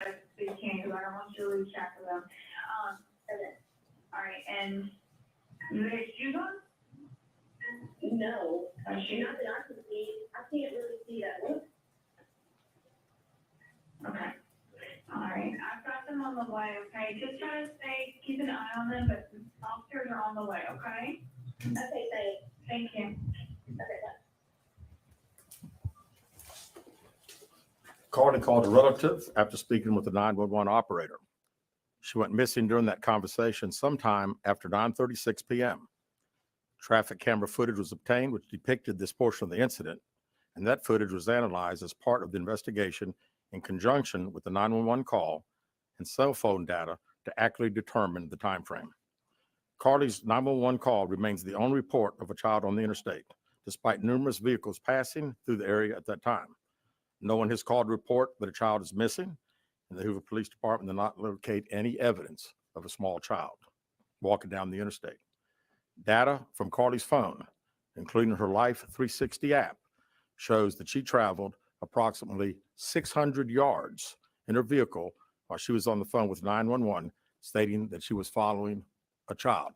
they can, because I don't want you to lose track of them. Okay. All right, and do they have shoes on? No, Are shoes? not that I can see. I can't really see that. Look. Okay. All right, I've got them on the way, okay? Just try to keep an eye on them, but the officers are on the way, okay? Okay, thanks. Thank you. Okay, bye. Carlee called a relative after speaking with the 911 operator. She went missing during that conversation sometime after 9:36 p.m. Traffic camera footage was obtained, which depicted this portion of the incident, and that footage was analyzed as part of the investigation in conjunction with the 911 call and cell phone data to accurately determine the time frame. Carlee's 911 call remains the only report of a child on the interstate, despite numerous vehicles passing through the area at that time. No one has called to report that a child is missing, and the Hoover Police Department did not locate any evidence of a small child walking down the interstate. Data from Carlee's phone, including her Life 360 app, shows that she traveled approximately 600 yards in her vehicle while she was on the phone with 911, stating that she was following a child.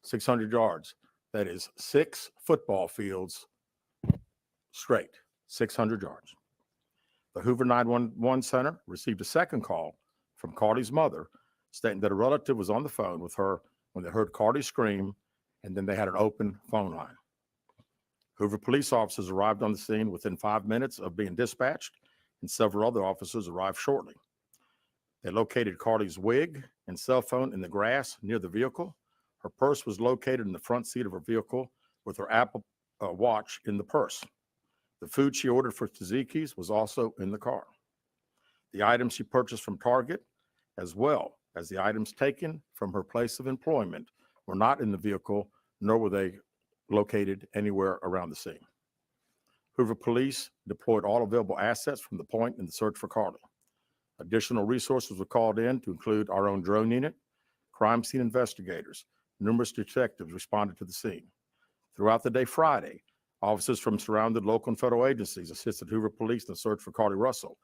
600 yards. That is 6 football fields straight, 600 yards. The Hoover 911 Center received a second call from Carlee's mother stating that a relative was on the phone with her when they heard Carlee scream, and then they had an open phone line. Hoover police officers arrived on the scene within 5 minutes of being dispatched, and several other officers arrived shortly. They located Carlee's wig and cell phone in the grass near the vehicle. Her purse was located in the front seat of her vehicle with her Apple Watch in the purse. The food she ordered for Tzatziki's was also in the car. The items she purchased from Target, as well as the items taken from her place of employment, were not in the vehicle, nor were they located anywhere around the scene. Hoover police deployed all available assets from the point in the search for Carlee. Additional resources were called in to include our own drone unit, crime scene investigators. Numerous detectives responded to the scene. Throughout the day Friday, officers from surrounding local and federal agencies assisted Hoover police in the search for Carlee Russell.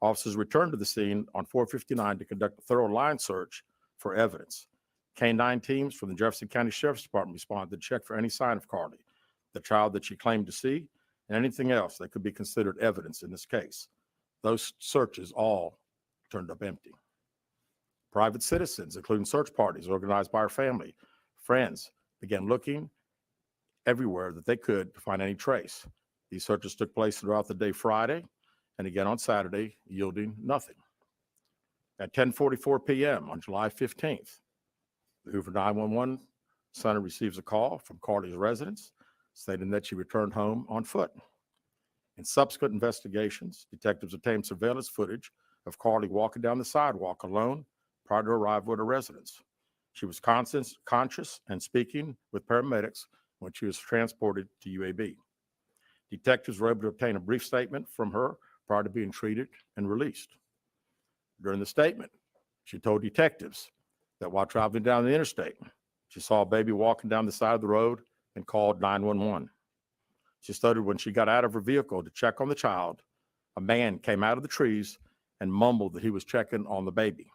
Officers returned to the scene on 459 to conduct a thorough line search for evidence. K-9 teams from the Jefferson County Sheriff's Department responded to check for any sign of Carlee, the child that she claimed to see, and anything else that could be considered evidence in this case. Those searches all turned up empty. Private citizens, including search parties organized by her family, friends, began looking everywhere that they could to find any trace. These searches took place throughout the day Friday and again on Saturday, yielding nothing. At 10:44 p.m. on July 15th, the Hoover 911 Center receives a call from Carlee's residence stating that she returned home on foot. In subsequent investigations, detectives obtained surveillance footage of Carlee walking down the sidewalk alone prior to her arrival at her residence. She was conscious and speaking with paramedics when she was transported to UAB. Detectives were able to obtain a brief statement from her prior to being treated and released. During the statement, she told detectives that while traveling down the interstate, she saw a baby walking down the side of the road and called 911. She stated when she got out of her vehicle to check on the child, a man came out of the trees and mumbled that he was checking on the baby.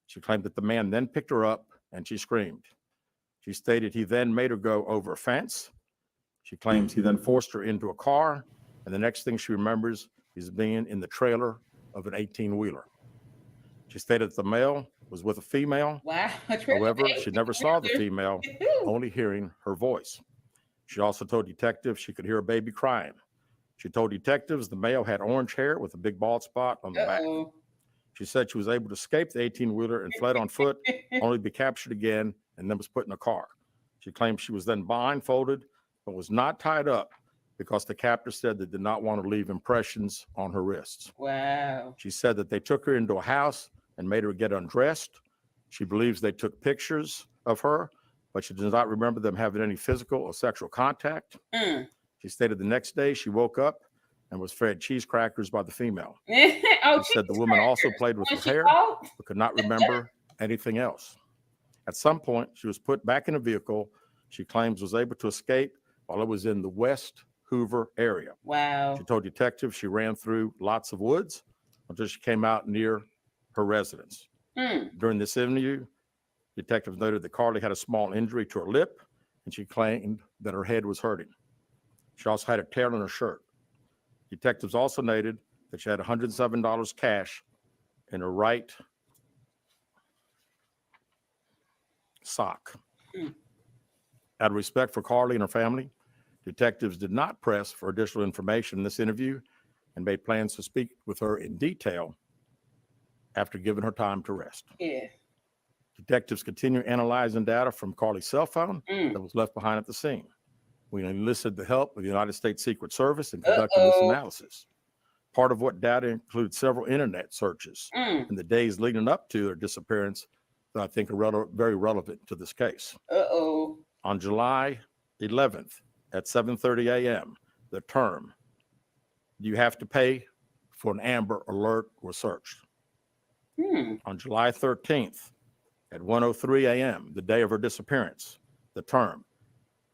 She claimed that the man then picked her up and she screamed. She stated he then made her go over a fence. She claims he then forced her into a car, and the next thing she remembers is being in the trailer of an 18-wheeler. She stated that the male was with a female. Wow. However, she never saw the female, only hearing her voice. She also told detectives she could hear a baby crying. She told detectives the male had orange hair with a big bald spot on the back. She said she was able to escape the 18-wheeler and fled on foot, only to be captured again and then was put in a car. She claimed she was then blindfolded, but was not tied up because the captor said they did not want to leave impressions on her wrists. Wow. She said that they took her into a house and made her get undressed. She believes they took pictures of her, but she does not remember them having any physical or sexual contact. She stated the next day she woke up and was fed cheese crackers by the female. She said the woman also played with her hair, but could not remember anything else. At some point, she was put back in a vehicle she claims was able to escape while it was in the West Hoover area. Wow. She told detectives she ran through lots of woods until she came out near her residence. During this interview, detectives noted that Carlee had a small injury to her lip, and she claimed that her head was hurting. She also had a tear in her shirt. Detectives also noted that she had $107 cash in her right sock. Out of respect for Carlee and her family, detectives did not press for additional information in this interview and made plans to speak with her in detail after giving her time to rest. Yeah. Detectives continue analyzing data from Carlee's cell phone that was left behind at the scene. We enlisted the help of the United States Secret Service in conducting this analysis. Part of what data includes several internet searches in the days leading up to their disappearance that I think are very relevant to this case. On July 11th at 7:30 a.m., the term, "You have to pay for an Amber Alert," was searched. On July 13th at 1:03 a.m., the day of her disappearance, the term,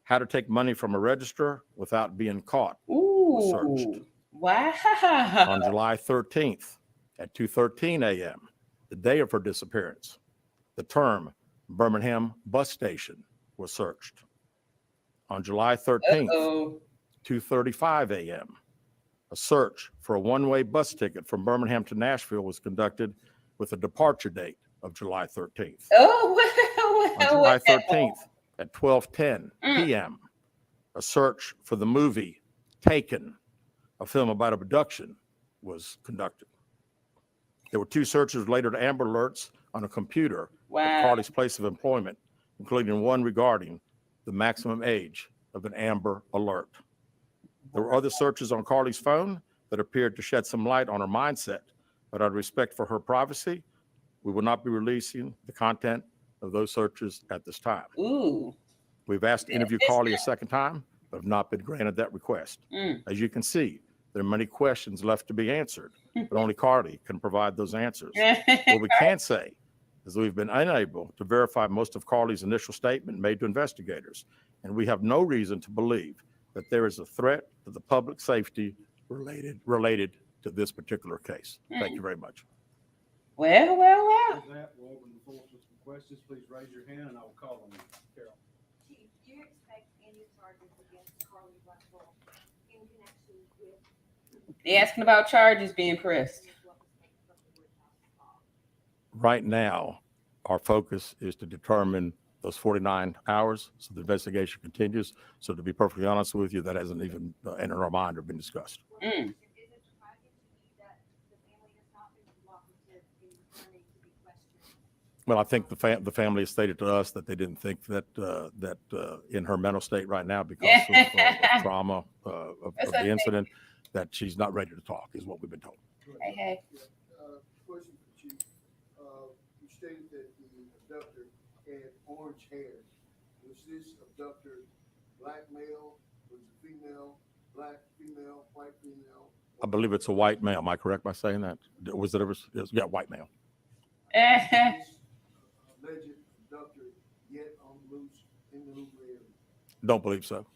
"How to take money from a register without being caught," was searched. Wow. On July 13th at 2:13 a.m., the day of her disappearance, the term "Birmingham Bus Station" was searched. On July 13th, 2:35 a.m., a search for a one-way bus ticket from Birmingham to Nashville was conducted with a departure date of July 13th. On July 13th at 12:10 p.m., a search for the movie Taken, a film about abduction, was conducted. There were 2 searches related to Amber Alerts on a computer at Carlee's place of employment, including one regarding the maximum age of an Amber Alert. There were other searches on Carlee's phone that appeared to shed some light on her mindset, but out of respect for her privacy, we will not be releasing the content of those searches at this time. We've asked to interview Carlee a second time, but have not been granted that request. As you can see, there are many questions left to be answered, but only Carlee can provide those answers. What we can say is we've been unable to verify most of Carlee's initial statement made to investigators, and we have no reason to believe that there is a threat to the public safety related to this particular case. Thank you very much. Well. With that, we'll open the floor for some questions. Please raise your hand and I will call on you. Carol. Do you expect any charges against Carlee Russell in connection with? They asking about charges being pressed. Right now, our focus is to determine those 49 hours, so the investigation continues. So to be perfectly honest with you, that hasn't even entered our mind or been discussed. Is it surprising to you that the family has not been cooperative in returning to be questioned? Well, I think the family has stated to us that they didn't think that in her mental state right now, because of trauma of the incident, that she's not ready to talk, is what we've been told. Hey. Question for Chief. You stated that the abductor had orange hair. Was this abductor black male? Was it female? Black female? White female? I believe it's a white male. Am I correct by saying that? Was it ever? Yeah, white male. Is this alleged abductor yet on the loose in the Hoover area? Don't believe so.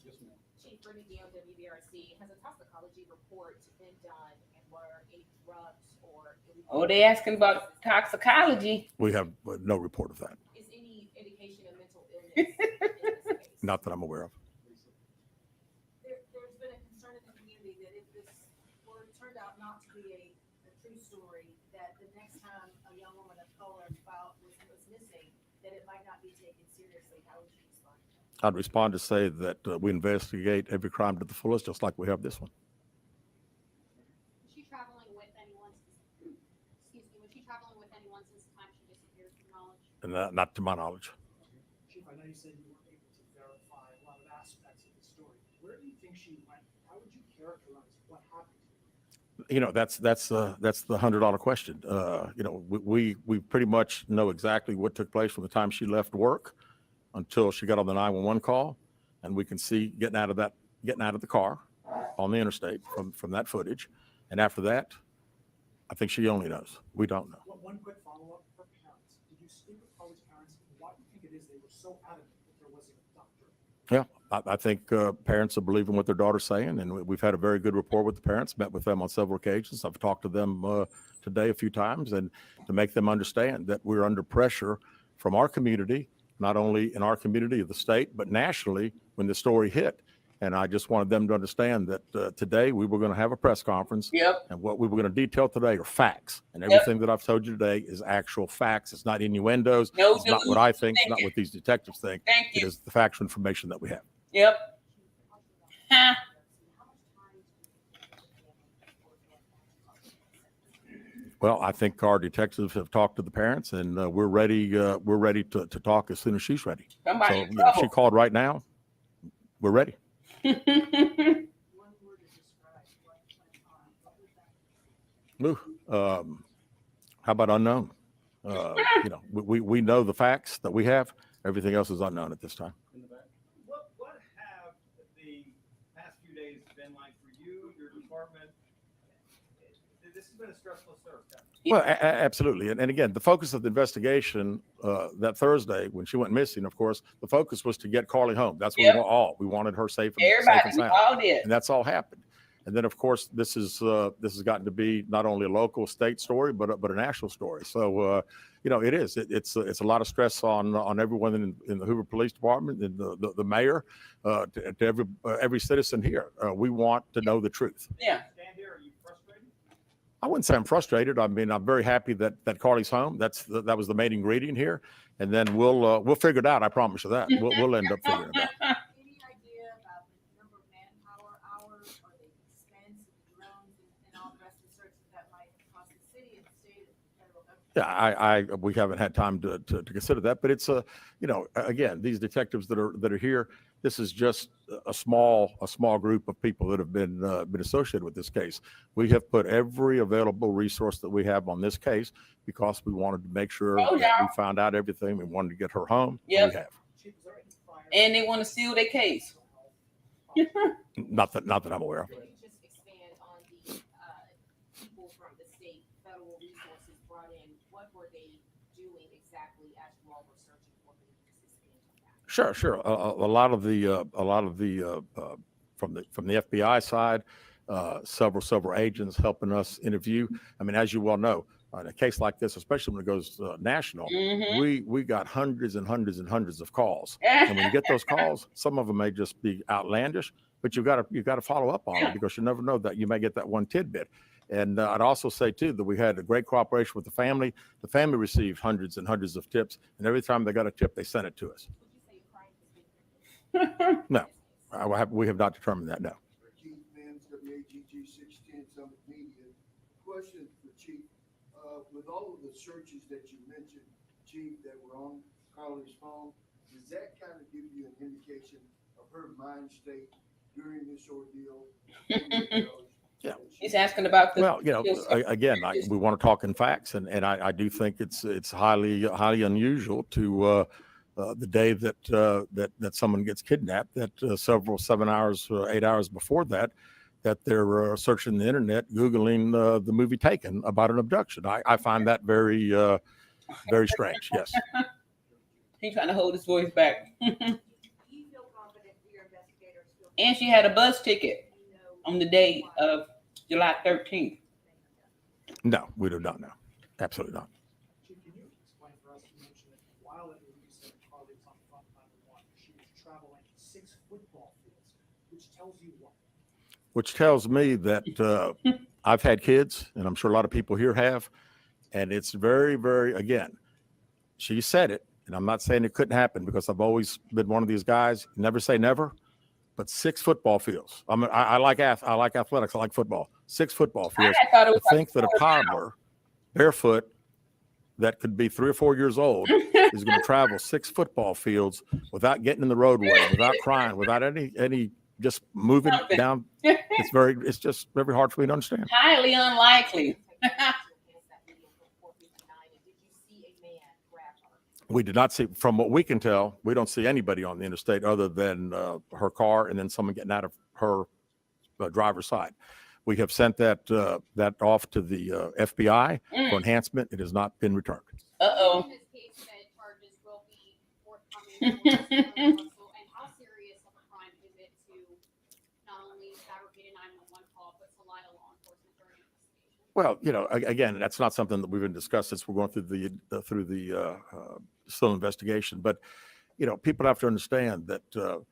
Yes, ma'am. Chief Bernadino, WBRC, has a toxicology report been done, and were any drugs or illegal? They asking about toxicology. We have no report of that. Is any indication of mental illness in this case? Not that I'm aware of. There's been a concern in the community that if this turned out not to be a true story, that the next time a young woman of color was missing, that it might not be taken seriously. How would you respond? I'd respond to say that we investigate every crime to the fullest, just like we have this one. Was she traveling with anyone? Excuse me. Was she traveling with anyone since the time she disappeared, to your knowledge? And not to my knowledge. Chief, I know you said you weren't able to verify a lot of aspects of the story. Where do you think she went? How would you characterize what happened to her? You know, that's the $100 question. You know, we pretty much know exactly what took place from the time she left work until she got on the 911 call, and we can see getting out of the car on the interstate from that footage. And after that, I think she only knows. We don't know. One quick follow-up. Her parents. Did you speak with Carlee's parents? Why do you think it is they were so adamant that there was an abductor? Yeah, I think parents are believing what their daughter's saying, and we've had a very good rapport with the parents, met with them on several occasions. I've talked to them today a few times, and to make them understand that we're under pressure from our community, not only in our community of the state, but nationally when the story hit. And I just wanted them to understand that today we were going to have a press conference. Yep. And what we were going to detail today are facts. And everything that I've told you today is actual facts. It's not innuendos. No It's not what I think. It's delusions. not what these detectives think. Thank It you. is the factual information that we have. Yep. Huh. Well, I think our detectives have talked to the parents, and we're ready. We're ready to talk as soon as she's ready. Somebody So in you know, if she trouble. called right now, we're ready. One word to describe what went on, what was that? Ooh, how about unknown? You know, we know the facts that we have. Everything else is unknown at this time. In the back. What have the past few days been like for you, your department? This has been a stressful search. Well, absolutely. And again, the focus of the investigation that Thursday when she went missing, of course, the focus was to get Carlee home. That's what we wanted her safe and Everybody, we sound. all did. And that's all happened. And then, of course, this has gotten to be not only a local state story, but a national story. So, you know, it is. It's a lot of stress on everyone in the Hoover Police Department, and the mayor, to every citizen here. We want to know the truth. Yeah. Stand here, are you frustrated? I wouldn't say I'm frustrated. I mean, I'm very happy that Carlee's home. That was the main ingredient here. And then we'll figure it out. I promise you that. We'll end up figuring it out. Any idea about the number of manpower hours or the expense of the drones and all the rest of the searches that might cost the city and state and federal government? Yeah, we haven't had time to consider that, but it's you know, again, these detectives that are here, this is just a small group of people that have been associated with this case. We have put every available resource that we have on this case because we wanted to make sure that we found out everything. We wanted to get her home. Yep. We have. Chief, is there any fire? And they want to seal their case. Not that I'm aware of. Could you just expand on the people from the state, federal resources brought in? What were they doing exactly as you all were searching for the participants? Sure. A lot of the from the FBI side, several agents helping us interview. I mean, as you well know, in a case like this, especially when it goes national, we got hundreds and hundreds of calls. And when you get those calls, some of them may just be outlandish, but you got to follow up on it because you never know that you may get that one tidbit. And I'd also say too that we had a great cooperation with the family. The family received hundreds and hundreds of tips, and every time they got a tip, they sent it to us. Would you say a crime has been No, we have not determined that. No. Keith Mims, WAGG 610 Summit Media. Question for Chief. With all of the searches that you mentioned, Chief, that were on Carlee's phone, does that kind of give you an indication of her mind state during this ordeal? Yeah. He's asking about the. Well, you know, again, we want to talk in facts, and I do think it's highly unusual to the day that someone gets kidnapped, that 7 hours, 8 hours before that they're searching the internet, Googling the movie Taken about an abduction. I find that very strange. Yes. He's trying to hold his voice back. Do you feel confident your investigators feel? And she had a bus ticket You know on the day of July 13th. No, we do not know. Absolutely not. Chief, can you explain for us, you mentioned that while at release of Carlee was on front line one, she was traveling 6 football fields, which tells you what? Which tells me that I've had kids, and I'm sure a lot of people here have, and it's very, again, she said it, and I'm not saying it couldn't happen because I've always been one of these guys, never say never, but 6 football fields. I mean, I like athletics, I like football. 6 football fields. I thought it was To think that a toddler, barefoot, that could be 3 or 4 years old, is going to travel 6 football fields without getting in the roadway, without crying, without any just moving down. It's just very hard for me to understand. Highly unlikely. We did not see, from what we can tell, we don't see anybody on the interstate other than her car and then someone getting out of her driver's side. We have sent that off to the FBI for enhancement. It has not been returned. Uh-oh. In this case, that charges will be forthcoming. And how serious of a crime Well, again, that's not something that we've been discussed since we're going through the still investigation. But people have to understand that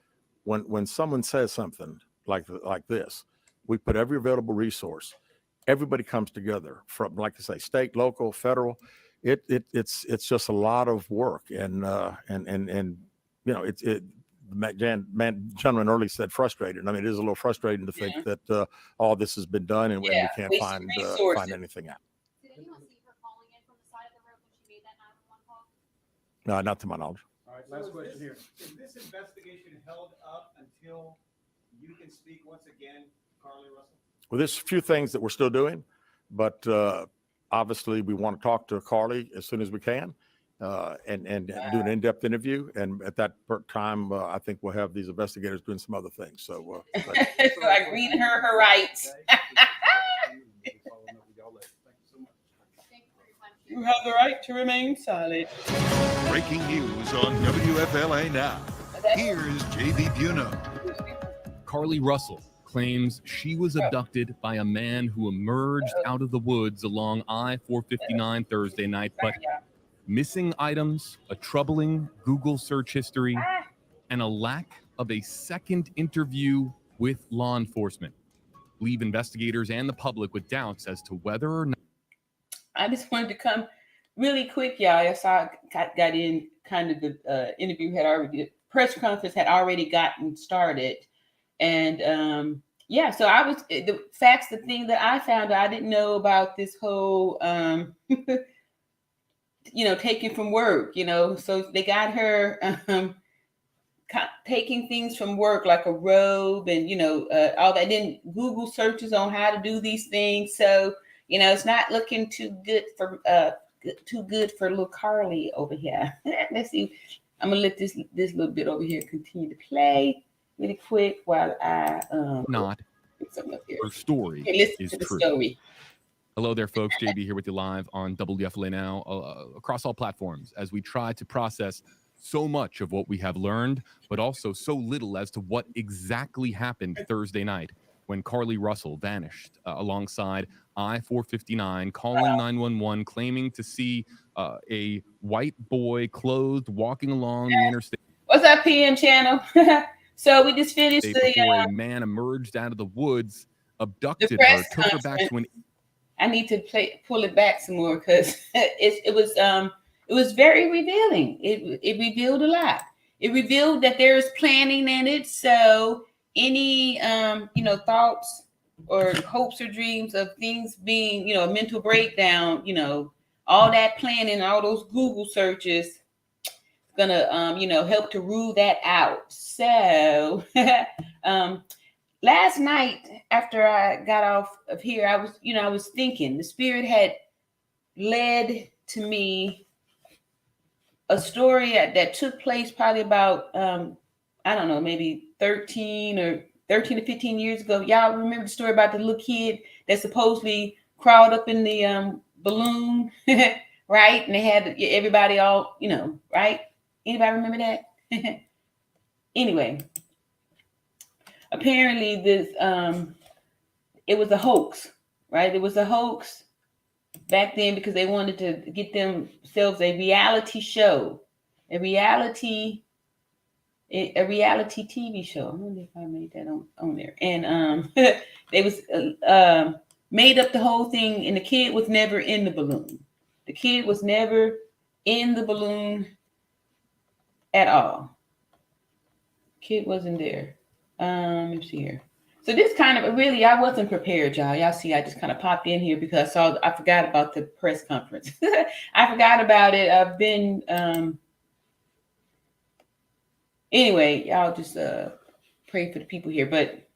when someone says something like this, we put every available resource. Everybody comes together from, like I say, state, local, federal. It's just a lot of work, and gentleman early said frustrated. I mean, it is a little frustrating to think that all this has been done and we can't wasted find resources. anything out. Did anyone see her calling in from the side of the road when she made that 911 call? No, not to my knowledge. All right, last question here. Is this investigation held up until you can speak once again, Carlee Russell? Well, there's a few things that we're still doing, but obviously we want to talk to Carlee as soon as we can and do an in-depth interview. And at that time, I think we'll have these investigators doing some other things. So, like reading her rights. You have the right to remain silent. Breaking news on WFLA Now. Here's JB Buno. Carlee Russell claims she was abducted by a man who emerged out of the woods along I-459 Thursday night, but missing items, a troubling Google search history, and a lack of a second interview with law enforcement leave investigators and the public with doubts as to whether or not. I just wanted to come really quick, y'all. I saw got in kind of the interview press conference had already gotten started. And so I was the thing that I found out, I didn't know about this whole taking from work, so they got her taking things from work like a robe and all that. Then Google searches on how to do these things, so it's not looking too good for little Carlee over here. Let's see. I'm gonna let this little bit over here continue to play really quick while I not her story is true. Story. Hello there, folks. JB here with you live on WFLA Now across all platforms as we try to process so much of what we have learned, but also so little as to what exactly happened Thursday night when Carlee Russell vanished alongside I-459, calling 911, claiming to see a white boy clothed walking along the interstate. What's up, PM channel? So we just finished before a man emerged out of the woods, abducted her, took her back to an. I need to pull it back some more because it was very revealing. It revealed a lot. It revealed that there is planning in it. So any thoughts or hopes or dreams of things being a mental breakdown, all that planning, all those Google searches, gonna help to rule that out. So last night after I got off of here, I was thinking the Spirit had led to me a story that took place probably about I don't know, maybe 13 to 15 years ago. Y'all remember the story about the little kid that supposedly crawled up in the balloon, right? And they had everybody all, right? Anybody remember that? Anyway, apparently this it was a hoax, right? It was a hoax back then because they wanted to get themselves a reality show, a reality TV show. I wonder if I made that on there. And they was made up the whole thing, and the kid was never in the balloon. The kid was never in the balloon at all. Kid wasn't there. Let me see here. So this kind of really, I wasn't prepared, y'all. Y'all see, I just kind of popped in here because I forgot about the press conference. I forgot about it. I've been anyway, y'all just pray for the people here. But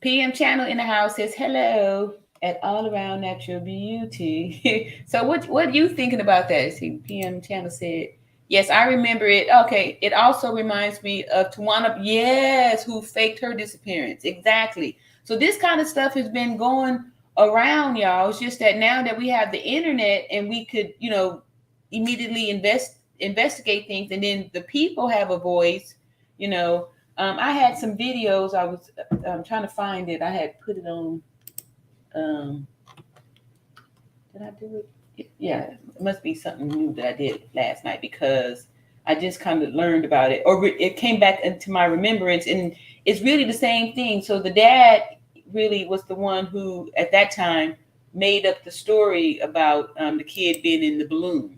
PM channel in the house says hello at All Around Natural Beauty. So what are you thinking about that? See, PM channel said, yes, I remember it. Okay, it also reminds me of Tawana, yes, who faked her disappearance. Exactly. So this kind of stuff has been going around, y'all. It's just that now that we have the internet and we could, immediately investigate things, and then the people have a voice, I had some videos. I was trying to find it. I had put it on Did I do it? Yeah, it must be something new that I did last night because I just kind of learned about it, or it came back into my remembrance, and it's really the same thing. So the dad really was the one who, at that time, made up the story about the kid being in the balloon.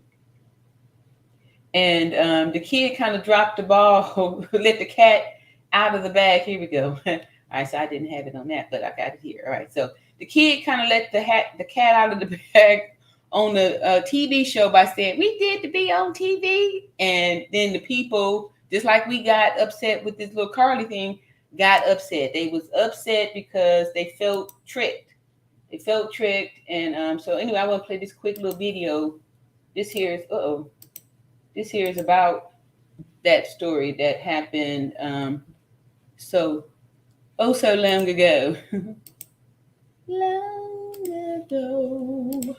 And the kid kind of dropped the ball, let the cat out of the bag. Here we go. All right, so I didn't have it on that, but I got it here. All right, so the kid kind of let the cat out of the bag on the TV show by saying, "We did to be on TV." And then the people, just like we got upset with this little Carlee thing, got upset. They was upset because they felt tricked. They felt tricked. And so anyway, I want to play this quick little video. This here is about that story that happened so long ago. Long ago,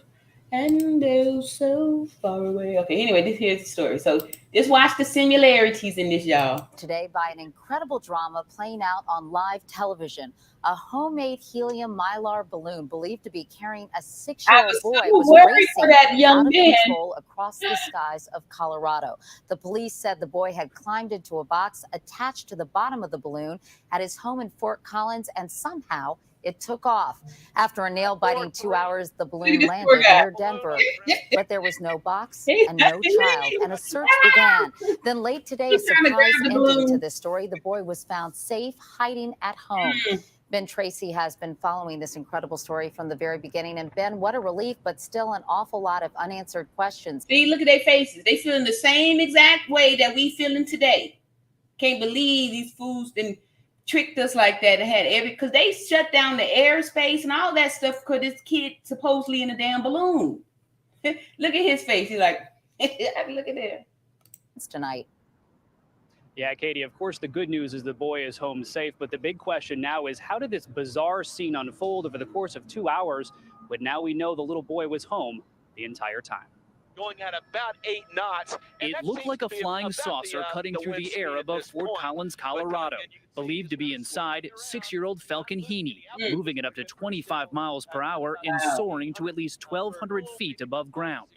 and oh so far away. Okay, anyway, this here's the story. So just watch the similarities in this, y'all. Today by an incredible drama playing out on live television. A homemade helium mylar balloon believed to be carrying a 6-year-old boy was racing out of control across the skies of Colorado. The police said the boy had climbed into a box attached to the bottom of the balloon at his home in Fort Collins, and somehow it took off. After a nail-biting 2 hours, the balloon landed near Denver, but there was no box and no child, and a search began. Then late today, a surprise ending to this story. The boy was found safe, hiding at home. Ben Tracy has been following this incredible story from the very beginning. And Ben, what a relief, but still an awful lot of unanswered questions. See, look at their faces. They feeling the same exact way that we feeling today. Can't believe these fools didn't tricked us like that and had because they shut down the airspace and all that stuff because this kid supposedly in a damn balloon. Look at his face. He's like, look at there. It's tonight. Yeah, Katie, of course, the good news is the boy is home safe. But the big question now is, how did this bizarre scene unfold over the course of 2 hours? But now we know the little boy was home the entire time. Going at about 8 knots. It looked like a flying saucer cutting through the air above Fort Collins, Colorado. Believed to be inside 6-year-old Falcon Heaney, moving at up to 25 miles per hour and soaring to at least 1,200 feet above ground.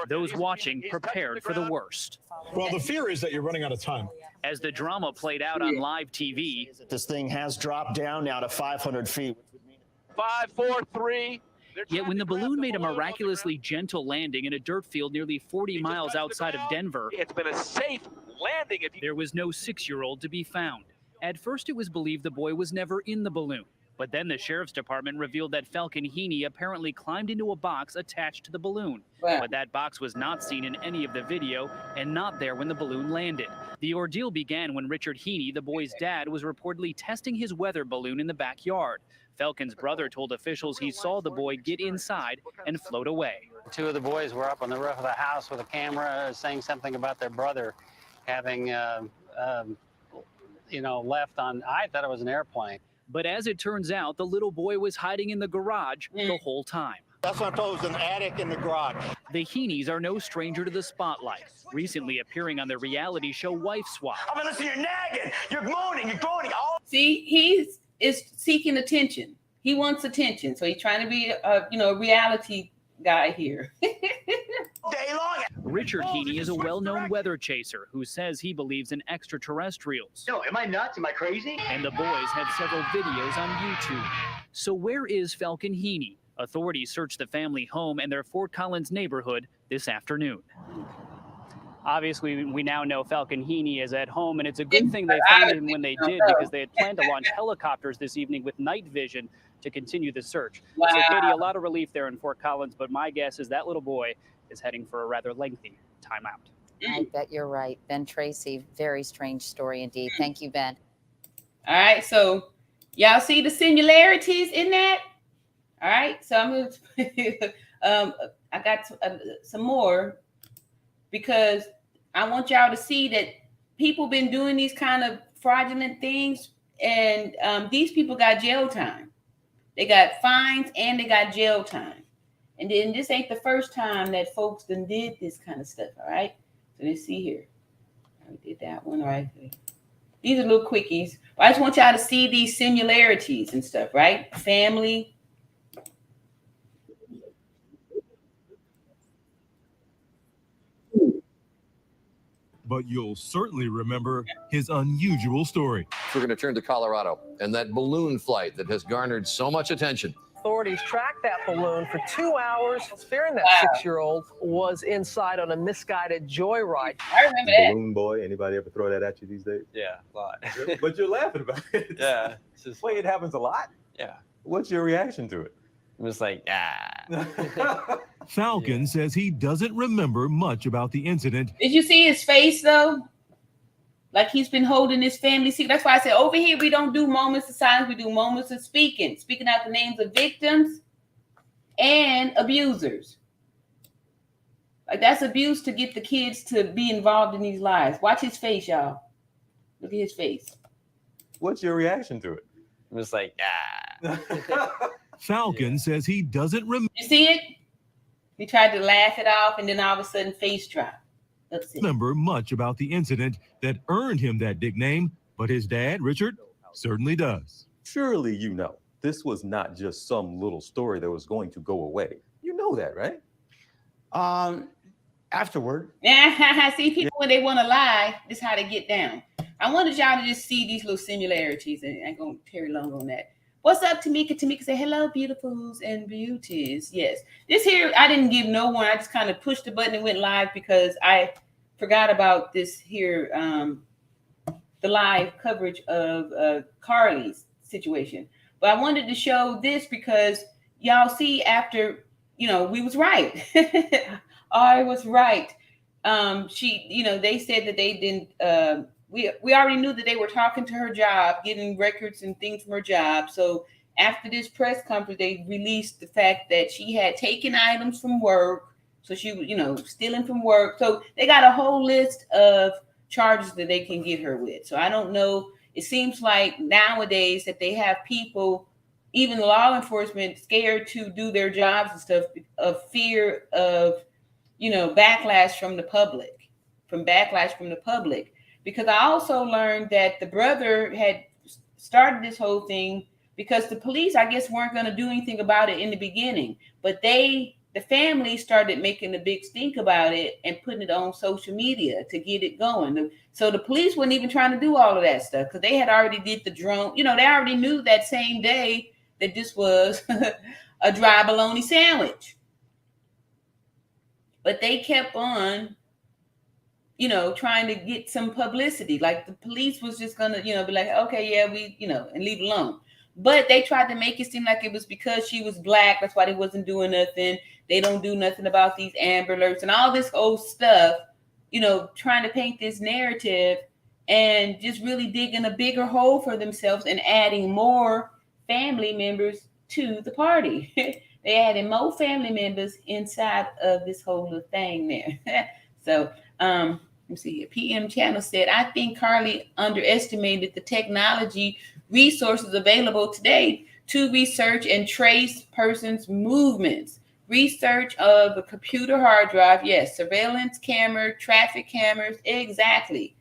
Those watching prepared for the worst. Well, the fear is that you're running out of time. As the drama played out on live TV, this thing has dropped down now to 500 feet. 5, 4, 3. Yet when the balloon made a miraculously gentle landing in a dirt field nearly 40 miles outside of Denver, it's been a safe landing. There was no 6-year-old to be found. At first, it was believed the boy was never in the balloon. But then the sheriff's department revealed that Falcon Heaney apparently climbed into a box attached to the balloon. Wow. But that box was not seen in any of the video and not there when the balloon landed. The ordeal began when Richard Heaney, the boy's dad, was reportedly testing his weather balloon in the backyard. Falcon's brother told officials he saw the boy get inside and float away. 2 of the boys were up on the roof of the house with a camera saying something about their brother having, left on, I thought it was an airplane. But as it turns out, the little boy was hiding in the garage the whole time. That's what I thought was an attic in the garage. The Heaneys are no stranger to the spotlight, recently appearing on the reality show Wife Swap. I mean, listen, you're nagging, you're moaning, you're groaning. See, he is seeking attention. He wants attention. So he's trying to be a reality guy here. Day long. Richard Heaney is a well-known weather chaser who says he believes in extraterrestrials. No, am I nuts? Am I crazy? And the boys have several videos on YouTube. So where is Falcon Heaney? Authorities searched the family home and their Fort Collins neighborhood this afternoon. Obviously, we now know Falcon Heaney is at home, and it's a good thing they found him when they did, because they had planned to launch helicopters this evening with night vision to continue the search. Wow. So, Katie, a lot of relief there in Fort Collins, but my guess is that little boy is heading for a rather lengthy timeout. I bet you're right. Ben Tracy, very strange story indeed. Thank you, Ben. All right, so y'all see the similarities in that? All right, so I'm going to, I got some more, because I want y'all to see that people been doing these kind of fraudulent things, and these people got jail time. They got fines and they got jail time. And then this ain't the first time that folks done did this kind of stuff, all right? So let's see here. I did that one, all right? These are little quickies. I just want y'all to see these similarities and stuff, right? Family. but you'll certainly remember his unusual story. We're going to turn to Colorado and that balloon flight that has garnered so much attention. Authorities tracked that balloon for 2 hours, fearing that 6-year-old was inside on a misguided joyride. I remember that. Balloon boy. Anybody ever throw that at you these days? Yeah, a lot. But you're laughing about it. Yeah. It's just, wait, it happens a lot? Yeah. What's your reaction to it? I'm just like, ah. Falcon says he doesn't remember much about the incident. Did you see his face though? Like he's been holding his family secret. That's why I said over here we don't do moments of silence. We do moments of speaking out the names of victims and abusers. Like that's abuse to get the kids to be involved in these lives. Watch his face, y'all. Look at his face. What's your reaction to it? I'm just like, ah. Falcon says he doesn't remember. You see it? He tried to laugh it off, and then all of a sudden, face drop. Remember much about the incident that earned him that nickname, but his dad, Richard, certainly does. Surely you know this was not just some little story that was going to go away. You know that, right? Afterward. See, people when they want to lie, this is how they get down. I wanted y'all to just see these little similarities, and I ain't gonna tarry long on that. What's up, Tamika? Tamika say, hello, beautifuls and beauties. Yes. This here, I didn't give no one. I just kind of pushed the button and went live because I forgot about this here, the live coverage of Carlee's situation. But I wanted to show this because y'all see after, we was right. I was right. They said that they didn't, we already knew that they were talking to her job, getting records and things from her job. So after this press conference, they released the fact that she had taken items from work. So she was, stealing from work. So they got a whole list of charges that they can get her with. So I don't know. It seems like nowadays that they have people, even law enforcement, scared to do their jobs and stuff of fear of, backlash from the public, Because I also learned that the brother had started this whole thing because the police, I guess, weren't going to do anything about it in the beginning. But the family started making a big stink about it and putting it on social media to get it going. So the police weren't even trying to do all of that stuff because they had already did the drone. They already knew that same day that this was a dry bologna sandwich. But they kept on trying to get some publicity. Like the police was just gonna, be like, okay, yeah, we, and leave it alone. But they tried to make it seem like it was because she was black. That's why they wasn't doing nothing. They don't do nothing about these Amber Alerts and all this old stuff, trying to paint this narrative and just really digging a bigger hole for themselves and adding more family members to the party. They added more family members inside of this whole little thing there. So, let me see here. PM Channel said, I think Carlee underestimated the technology resources available today to research and trace persons' movements. Research of a computer hard drive, yes, surveillance camera, traffic cameras, exactly.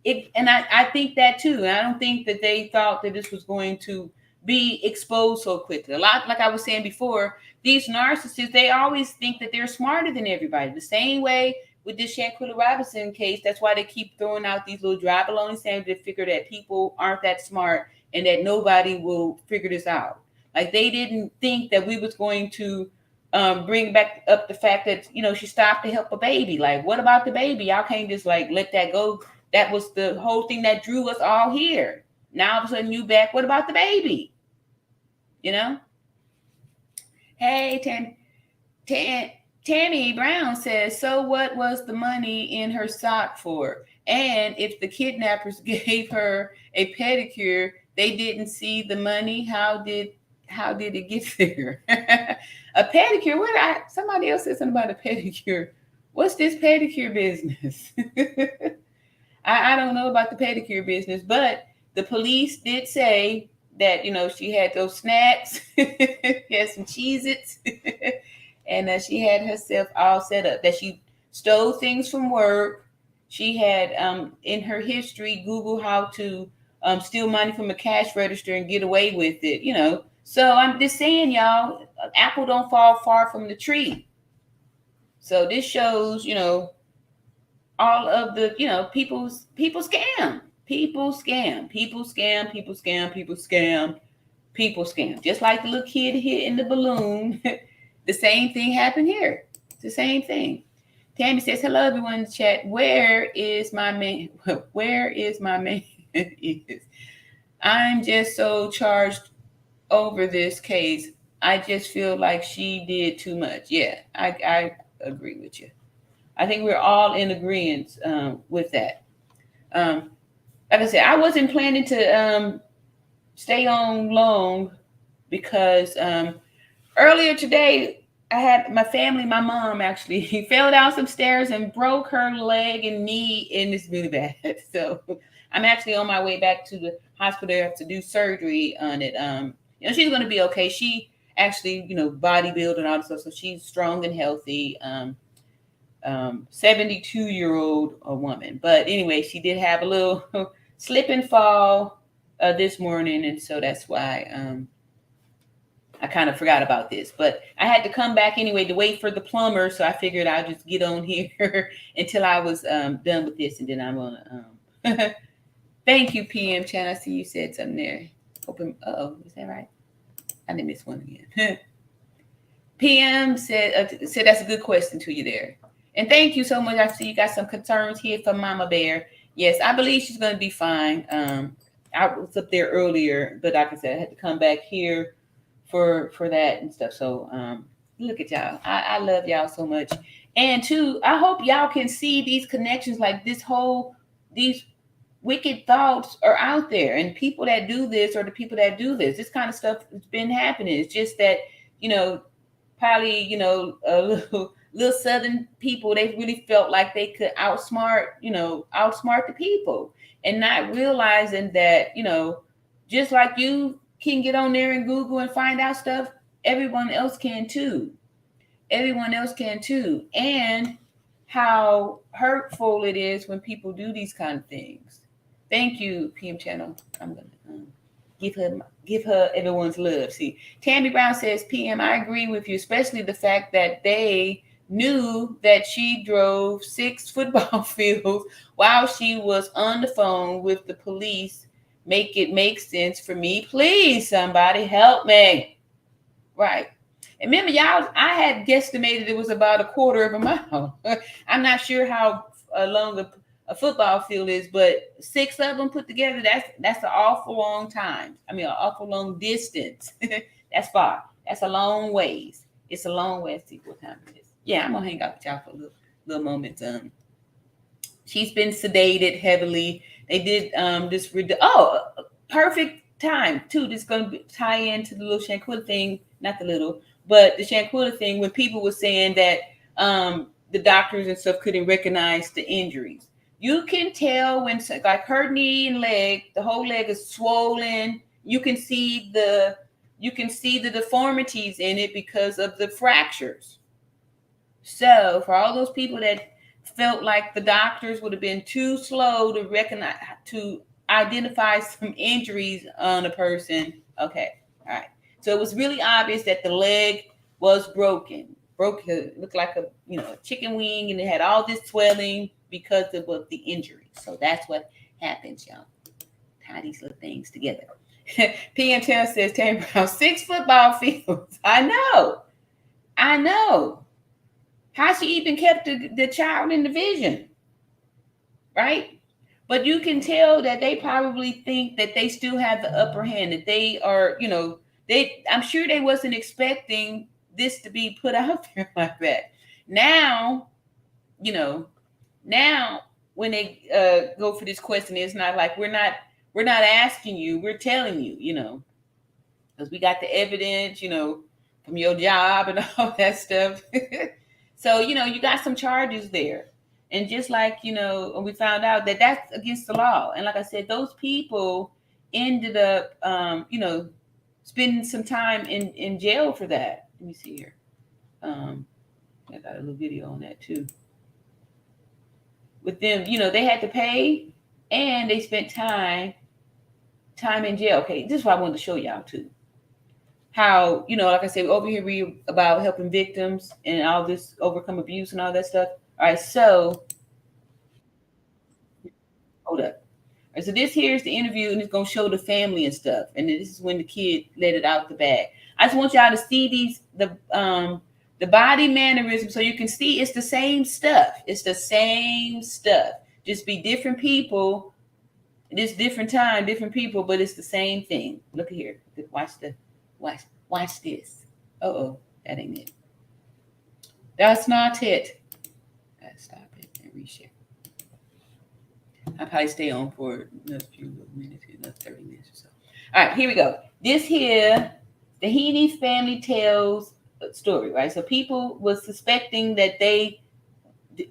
And I think that too. And I don't think that they thought that this was going to be exposed so quickly. A lot, like I was saying before, these narcissists, they always think that they're smarter than everybody. The same way with this Shanquilla Robinson case, that's why they keep throwing out these little dry bologna sandwiches to figure that people aren't that smart and that nobody will figure this out. Like they didn't think that we was going to bring back up the fact that, she stopped to help a baby. Like, what about the baby? Y'all can't just let that go. That was the whole thing that drew us all here. Now all of a sudden you back. What about the baby? Hey, Tammy Brown says, so what was the money in her sock for? And if the kidnappers gave her a pedicure, they didn't see the money. How did it get there? A pedicure? Somebody else said something about a pedicure. What's this pedicure business? I don't know about the pedicure business, but the police did say that, she had those snacks, she had some Cheez-Its, and she had herself all set up, that she stole things from work. She had, in her history, Google how to steal money from a cash register and get away with it, So I'm just saying, y'all, apple don't fall far from the tree. So this shows, all of the, people scam. Just like the little kid hit in the balloon. The same thing happened here. It's the same thing. Tammy says, hello, everyone in the chat. Where is my man? Where is my man? I'm just so charged over this case. I just feel like she did too much. Yeah, I agree with you. I think we're all in agreement with that. Like I said, I wasn't planning to stay on long because earlier today, I had my family, my mom actually, he fell down some stairs and broke her leg and knee, and it's really bad. So I'm actually on my way back to the hospital to do surgery on it. She's going to be okay. She actually, bodybuilding and all this stuff, so she's strong and healthy. 72-year-old woman. But anyway, she did have a little slip and fall this morning, and so that's why I kind of forgot about this, but I had to come back anyway to wait for the plumber. So I figured I'd just get on here until I was done with this. And then I'm going to, thank you, PM Chan. I see you said something there. Is that right? I didn't miss one again. PM said that's a good question to you there. And thank you so much. I see you got some concerns here from Mama Bear. Yes, I believe she's going to be fine. I was up there earlier, but like I said, I had to come back here for that and stuff. So look at y'all. I love y'all so much. And two, I hope y'all can see these connections, like these wicked thoughts are out there, and people that do this or the people that do this kind of stuff has been happening. It's just that, probably, little Southern people, they really felt like they could outsmart the people, and not realizing that, just like you can get on there and Google and find out stuff, everyone else can too. And how hurtful it is when people do these kind of things. Thank you, PM Channel. I'm gonna give her everyone's love. See, Tammy Brown says, PM, I agree with you, especially the fact that they knew that she drove 6 football fields while she was on the phone with the police. Make it make sense for me. Please, somebody help me. Right. And remember, y'all, I had guesstimated it was about a quarter of a mile. I'm not sure how long a football field is, but 6 of them put together, that's an awful long time. I mean, an awful long distance. That's far. That's a long ways. It's a long way. Let's see what time it is. Yeah, I'm going to hang out with y'all for a little moment. She's been sedated heavily. They did this. Perfect time too. This is going to tie into the little Shanquilla thing, not the little, but the Shanquilla thing, when people were saying that the doctors and stuff couldn't recognize the injuries. You can tell when, like, her knee and leg, the whole leg is swollen. You can see the deformities in it because of the fractures. So for all those people that felt like the doctors would have been too slow to identify some injuries on a person. Okay. All right. So it was really obvious that the leg was broken. It looked like a chicken wing, and it had all this swelling because of the injury. So that's what happens, y'all. Tie these little things together. PM 10 says, Tammy Brown, 6 football fields. I know. How she even kept the child in the vision, right? But you can tell that they probably think that they still have the upper hand, that they are, I'm sure they wasn't expecting this to be put out there like that. Now when they go for this question, it's not like we're not asking you, we're telling you, because we got the evidence, from your job and all that stuff. So, you got some charges there. And just like, we found out that that's against the law. And like I said, those people ended up, spending some time in jail for that. Let me see here. I got a little video on that too. With them, they had to pay and they spent time in jail. Okay, this is what I wanted to show y'all too. How, like I said, over here we about helping victims and all this, overcome abuse and all that stuff. All right, so Hold up. All right, so this here is the interview, and it's gonna show the family and stuff. And this is when the kid let it out the bag. I just want y'all to see the body mannerisms, so you can see it's the same stuff. It's the same stuff. Just be different people. This different time, different people, but it's the same thing. Look at here. Watch this. Uh-oh, that ain't it. That's not it. Gotta stop it and reshare. I'll probably stay on for another few minutes, another 30 minutes or so. All right, here we go. This here, the Heaney family tells a story, right? So people was suspecting that they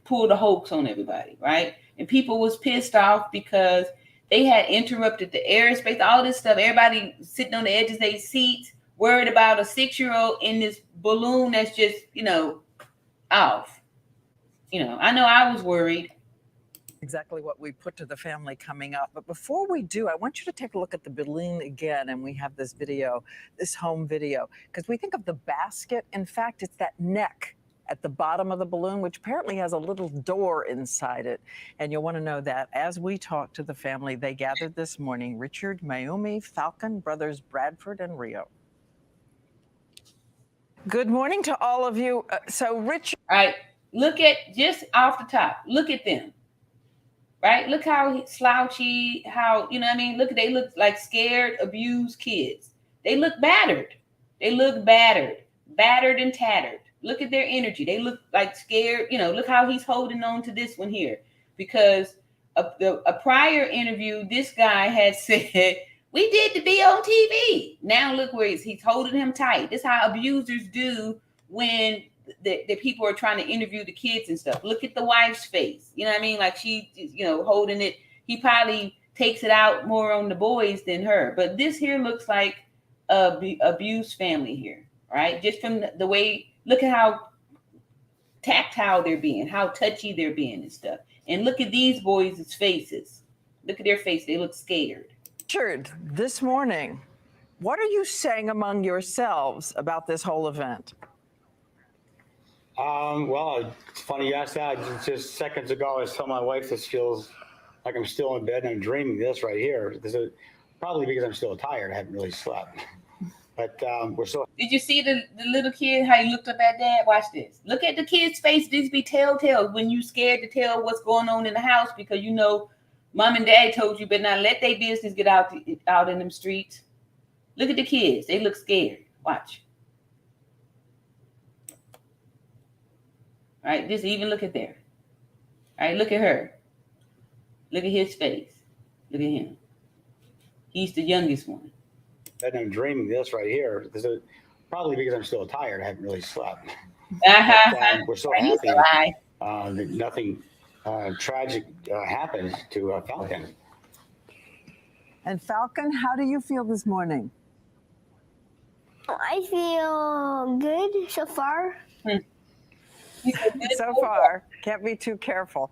pulled a hoax on everybody, right? And people was pissed off because they had interrupted the airspace, all this stuff. Everybody sitting on the edges of their seats, worried about a 6-year-old in this balloon that's just, off. I know I was worried. Exactly what we put to the family coming up. But before we do, I want you to take a look at the balloon again. And we have this video, this home video, because we think of the basket. In fact, it's that neck at the bottom of the balloon, which apparently has a little door inside it. And you'll want to know that as we talk to the family, they gathered this morning, Richard, Mayumi, Falcon, brothers Bradford and Rio. Good morning to all of you. So Richard. All right, look at, just off the top, look at them. Right? Look how slouchy, how, look, they look like scared, abused kids. They look battered. Battered and tattered. Look at their energy. They look like scared. Look how he's holding on to this one here. Because a prior interview, this guy had said, we did to be on TV. Now look where he's holding him tight. This is how abusers do when the people are trying to interview the kids and stuff. Look at the wife's face. Like she, holding it. He probably takes it out more on the boys than her. But this here looks like a abused family here, right? Just from the way, look at how tactile they're being, how touchy they're being and stuff. And look at these boys' faces. Look at their face. They look scared. Richard, this morning, what are you saying among yourselves about this whole event? Well, it's funny you asked that. Just seconds ago, I was telling my wife this feels like I'm still in bed and I'm dreaming this right here. This is probably because I'm still tired. I haven't really slept. But we're still. Did you see the little kid, how he looked up at dad? Watch this. Look at the kid's face. These be telltales when you scared to tell what's going on in the house because mom and dad told you better not let their business get out in them streets. Look at the kids. They look scared. Watch. All right, just even look at there. All right, look at her. Look at his face. Look at him. He's the youngest one. And I'm dreaming this right here. This is probably because I'm still tired. I haven't really slept. We're so happy that nothing tragic happened to Falcon. And Falcon, how do you feel this morning? I feel good so far. So far, can't be too careful.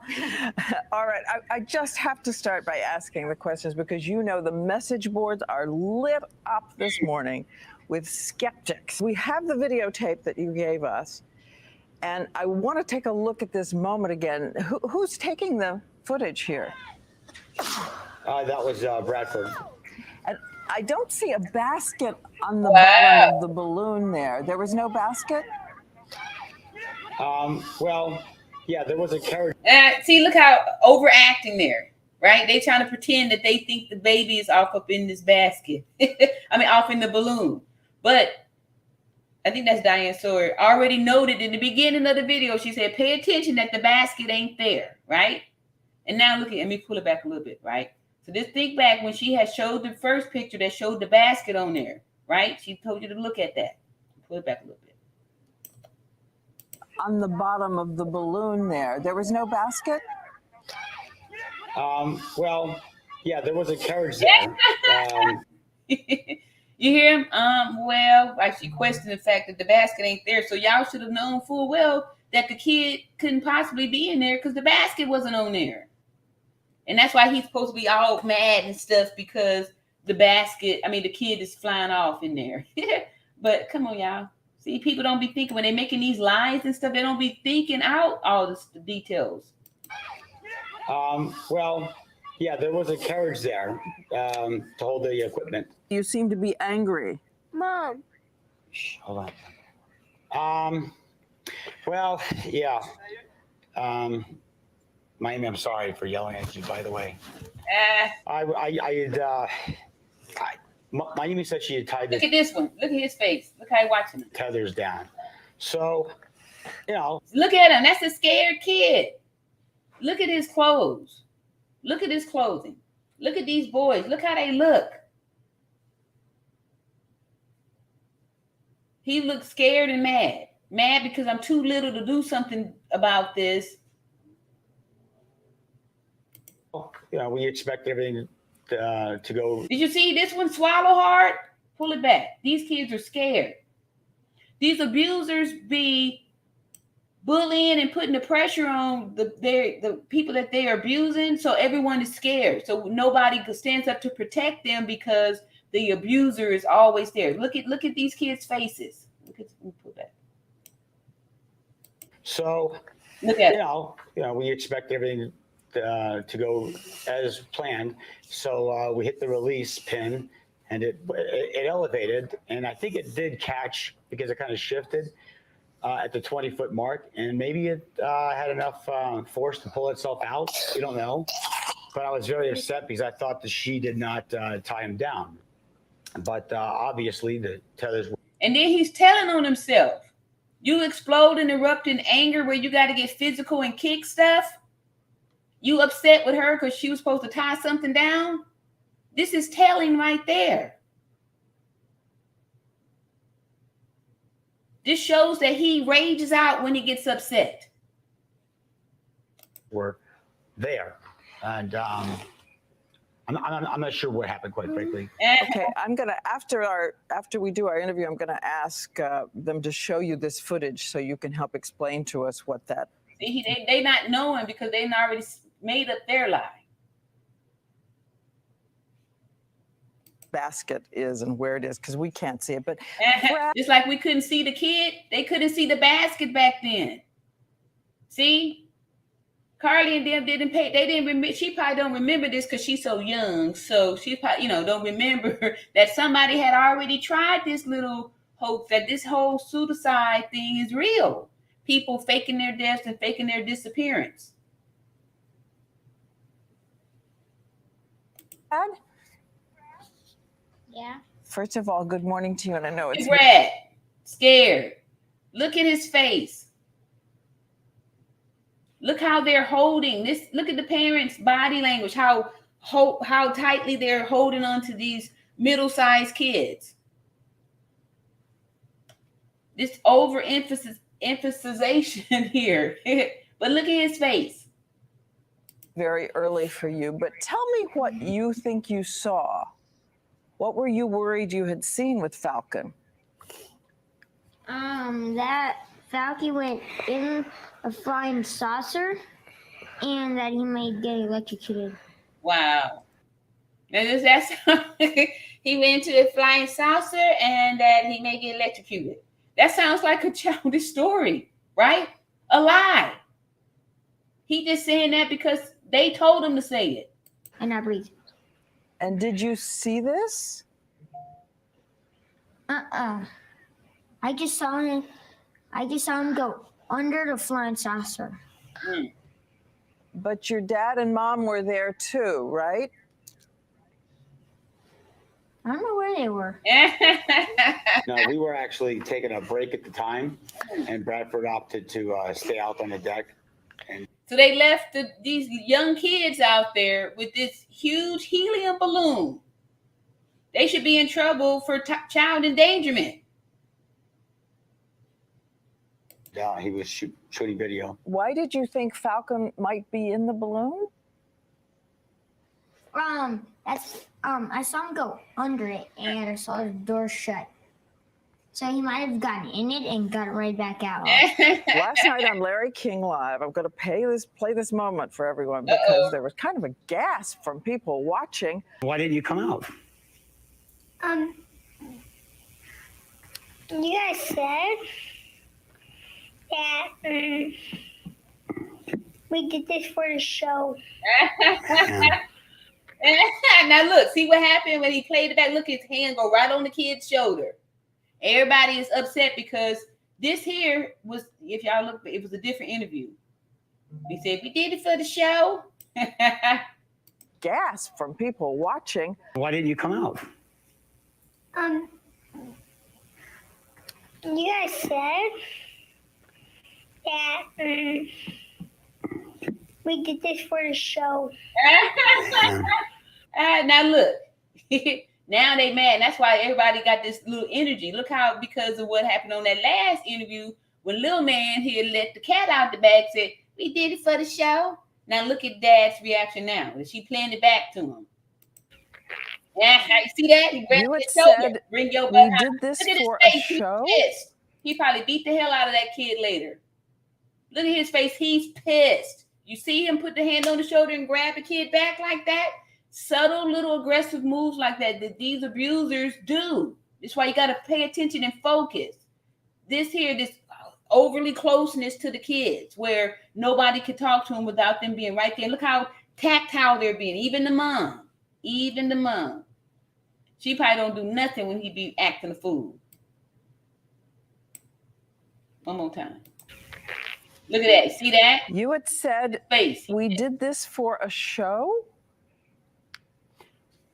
All right, I just have to start by asking the questions because the message boards are lit up this morning with skeptics. We have the videotape that you gave us, and I want to take a look at this moment again. Who's taking the footage here? That was Bradford. And I don't see a basket on the bottom of the balloon there. There was no basket? Well, yeah, there was a carriage. See, look how overacting there, right? They trying to pretend that they think the baby is off up in this basket. Off in the balloon. But I think that's Diane Sawyer already noted in the beginning of the video. She said, pay attention that the basket ain't there, right? And now let me pull it back a little bit, right? So just think back when she had showed the first picture that showed the basket on there, right? She told you to look at that. Pull it back a little bit. On the bottom of the balloon there was no basket? Well, yeah, there was a carriage there. You hear him? She questioned the fact that the basket ain't there. So y'all should have known full well that the kid couldn't possibly be in there because the basket wasn't on there. And that's why he's supposed to be all mad and stuff because the kid is flying off in there. But come on, y'all. See, people don't be thinking when they're making these lines and stuff, they don't be thinking out all the details. Well, Yeah, there was a carriage there to hold the equipment. You seem to be angry. Mom. Shh, hold on. Well, yeah. Miami, I'm sorry for yelling at you, by the way. Miami said she had tied Look at this one. Look at his face. Look how he's watching him. tethers down. So, you know. Look at him. That's a scared kid. Look at his clothes. Look at his clothing. Look at these boys. Look how they look. He looks scared and mad. Mad because I'm too little to do something about this. You know, we expect everything to go. Did you see this one swallow hard? Pull it back. These kids are scared. These abusers be bullying and putting the pressure on the people that they are abusing, so everyone is scared. So nobody stands up to protect them because the abuser is always there. Look at these kids' faces. Look at pull back. So, look at you know, we expect everything to go as planned. So we hit the release pin, and it elevated, and I think it did catch because it kind of shifted at the 20-foot mark, and maybe it had enough force to pull itself out. We don't know, but I was very upset because I thought that she did not tie him down. But obviously the tethers were. And then he's telling on himself. You explode and erupt in anger where you got to get physical and kick stuff. You upset with her because she was supposed to tie something down. This is telling right there. This shows that he rages out when he gets upset. Were there, and I'm not sure what happened, quite frankly. Okay, I'm gonna after we do our interview, I'm gonna ask them to show you this footage so you can help explain to us what that. See, they not knowing because they already made up their lie. Basket is and where it is because we can't see it, but just like we couldn't see the kid, they couldn't see the basket back then. See, Carlee and them didn't pay. They didn't remember. She probably don't remember this because she's so young. So she probably, don't remember that somebody had already tried this little hoax, that this whole suicide thing is real. People faking their deaths and faking their disappearance. Dad? Yeah. First of all, good morning to you, and I know it's red, scared. Look at his face. Look how they're holding this. Look at the parents' body language. How tightly they're holding on to these middle-sized kids. This emphasization here. But look at his face. very early for you. But tell me what you think you saw. What were you worried you had seen with Falcon? That Falcon went in a flying saucer and that he might get electrocuted. Wow. And that's he went into a flying saucer and that he may get electrocuted. That sounds like a childish story, right? A lie. He just saying that because they told him to say it. And I breathe. And did you see this? I just saw him go under the flying saucer. But your dad and mom were there too, right? I don't know where they were. No, we were actually taking a break at the time, and Bradford opted to stay out on the deck. And so they left these young kids out there with this huge helium balloon. They should be in trouble for child endangerment. Yeah, he was shooting video. Why did you think Falcon might be in the balloon? I saw him go under it, and I saw the door shut. So he might have gotten in it and got right back out. Last night on Larry King Live, I'm going to play this moment for everyone because there was kind of a gasp from people watching. Why didn't you come out? You guys said that we did this for the show. Now look, see what happened when he played it back. Look, his hand go right on the kid's shoulder. Everybody is upset because this here was, if y'all look, it was a different interview. He said, we did it for the show. Gasp from people watching. Why didn't you come out? You guys said that we did this for the show. Now look, now they mad. That's why everybody got this little energy. Look how, because of what happened on that last interview, when little man here let the cat out the bag, said, we did it for the show. Now look at Dad's reaction now. Is she playing it back to him? Yeah, you see that? He grabbed his shoulder. Bring your butt we out. did this Look at his for face. a show? He's pissed. He probably beat the hell out of that kid later. Look at his face. He's pissed. You see him put the hand on the shoulder and grab the kid back like that? Subtle little aggressive moves like that these abusers do. That's why you got to pay attention and focus. This overly closeness to the kids where nobody could talk to them without them being right there. Look how tactile they're being. Even the mom. She probably don't do nothing when he be acting a fool. One more time. Look at that. See that? You had said we did this for a show?